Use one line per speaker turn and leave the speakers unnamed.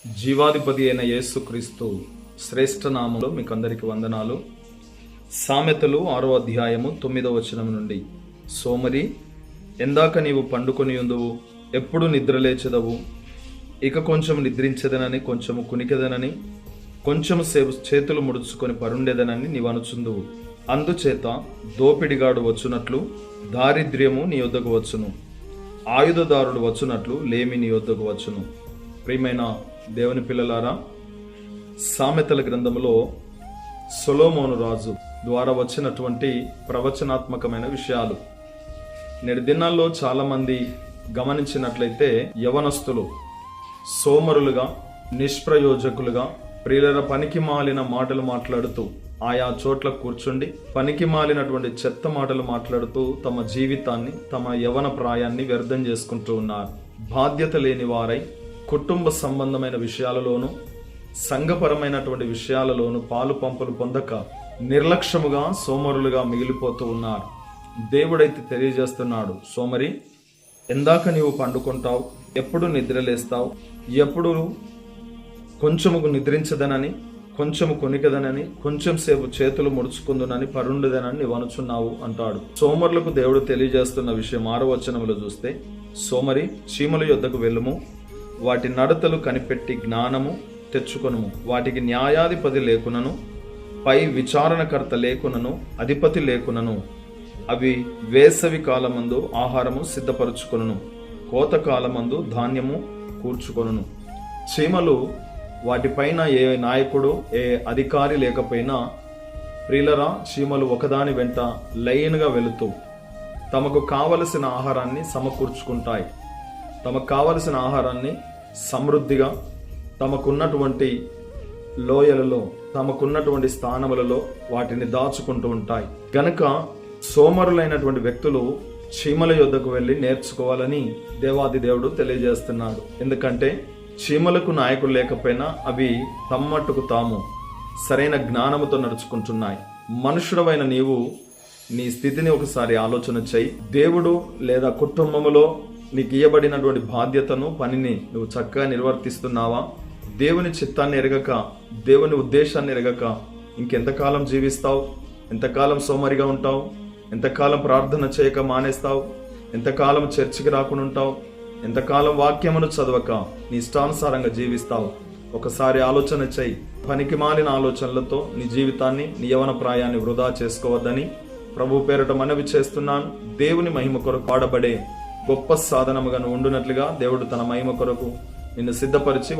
జీవాధిపతి అయిన యేసుక్రీస్తు శ్రేష్ఠ నామములో మీకు అందరికి వందనాలు. సామెతలు 6వ అధ్యాయము 9వ వచనం నుండి, సోమరి, ఎందాక నీవు పండుకొని ఉందువు, ఎప్పుడు నిద్రలేచెదవు? ఇక కొంచెం నిద్రించదనని, కొంచెము కునికెదనని, కొంచెము సేపు చేతులు ముడుచుకొని పరుండెదనని నీవనుచుందువు. అందుచేత దోపిడిగాడు వచ్చునట్లు దారిద్ర్యము నీ యొద్దకు వచ్చును, ఆయుధదారుడు వచ్చునట్లు లేమి నీ యొద్దకు వచ్చును. ప్రియమైన దేవుని పిల్లలారా, సామెతల గ్రంథములో సొలొమోను రాజు ద్వారా వచ్చినటువంటి ప్రవచనాత్మకమైన విషయాలు. నేటి దినాల్లో చాలామంది గమనించినట్లయితే యవనస్తులు సోమరులుగా, నిష్ప్రయోజకులుగా, ప్రియుల పనికి మాలిన మాటలు మాట్లాడుతూ, ఆయా చోట్ల కూర్చుండి పనికి మాలినటువంటి చెత్త మాటలు మాట్లాడుతూ తమ జీవితాన్ని, తమ యవన ప్రాయాన్ని వ్యర్థం చేసుకుంటూ ఉన్నారు. బాధ్యత లేని వారై కుటుంబ సంబంధమైన విషయాలలోనూ, సంఘపరమైనటువంటి విషయాలలోనూ పాలు పంపులు పొందక నిర్లక్ష్యముగా, సోమరులుగా మిగిలిపోతూ ఉన్నారు. దేవుడైతే తెలియజేస్తున్నాడు, సోమరి, ఎందాక నీవు పండుకుంటావు, ఎప్పుడు నిద్రలేస్తావు, ఎప్పుడు కొంచెము నిద్రించదనని, కొంచెము కొనికదనని, కొంచెం సేపు చేతులు ముడుచుకుందునని, పరుండుదనని నీవు అనుచున్నావు అంటాడు. సోమరులకు దేవుడు తెలియజేస్తున్న విషయం 6వ వచనములో చూస్తే, సోమరి, చీమల యొద్దకు వెళ్ళుము, వాటి నడతలు కనిపెట్టి జ్ఞానము తెచ్చుకొనుము. వాటికి న్యాయాధిపతి లేకునను, పై విచారణకర్త లేకునను, అధిపతి లేకునను, అవి వేసవి కాలమందు ఆహారము సిద్ధపరచుకొనును, కోతకాలమందు ధాన్యము కూర్చుకొనును. చీమలు వాటిపైన ఏ నాయకుడు, ఏ అధికారి లేకపోయినా, ప్రియులరా, చీమలు ఒకదాని వెంట లైన్గా వెళుతూ తమకు కావలసిన ఆహారాన్ని సమకూర్చుకుంటాయి. తమకు కావలసిన ఆహారాన్ని సమృద్ధిగా తమకున్నటువంటి లోయలలో, తమకున్నటువంటి స్థానములలో వాటిని దాచుకుంటూ ఉంటాయి. గనుక సోమరులైనటువంటి వ్యక్తులు చీమల యొద్దకు వెళ్ళి నేర్చుకోవాలని దేవాది దేవుడు తెలియజేస్తున్నాడు. ఎందుకంటే చీమలకు నాయకులు లేకపోయినా అవి తమ్మట్టుకు తాము సరైన జ్ఞానముతో నడుచుకుంటున్నాయి. మనుషుడవైన నీవు నీ స్థితిని ఒకసారి ఆలోచన చేయి. దేవుడు లేదా కుటుంబములో నీకు ఇయ్యబడినటువంటి బాధ్యతను, పనిని నువ్వు చక్కగా నిర్వర్తిస్తున్నావా? దేవుని చిత్తాన్ని ఎరగక, దేవుని ఉద్దేశాన్ని ఎరగక ఇంకెంతకాలం జీవిస్తావు? ఎంతకాలం సోమరిగా ఉంటావు? ఎంతకాలం ప్రార్థన చేయక మానేస్తావు? ఎంతకాలం చర్చికి రాకుండా ఉంటావు? ఎంతకాలం వాక్యమును చదవక నీ ఇష్టానుసారంగా జీవిస్తావు? ఒకసారి ఆలోచన చేయి. పనికి మాలిన ఆలోచనలతో నీ జీవితాన్ని, నీ యవన ప్రాయాన్ని వృధా చేసుకోవద్దని ప్రభు పేరట మనవి చేస్తున్నాను. దేవుని మహిమ కొరకు వాడబడే గొప్ప సాధనముగా నువ్వు ఉండునట్లుగా దేవుడు తన మహిమ కొరకు నిన్ను సిద్ధపరిచి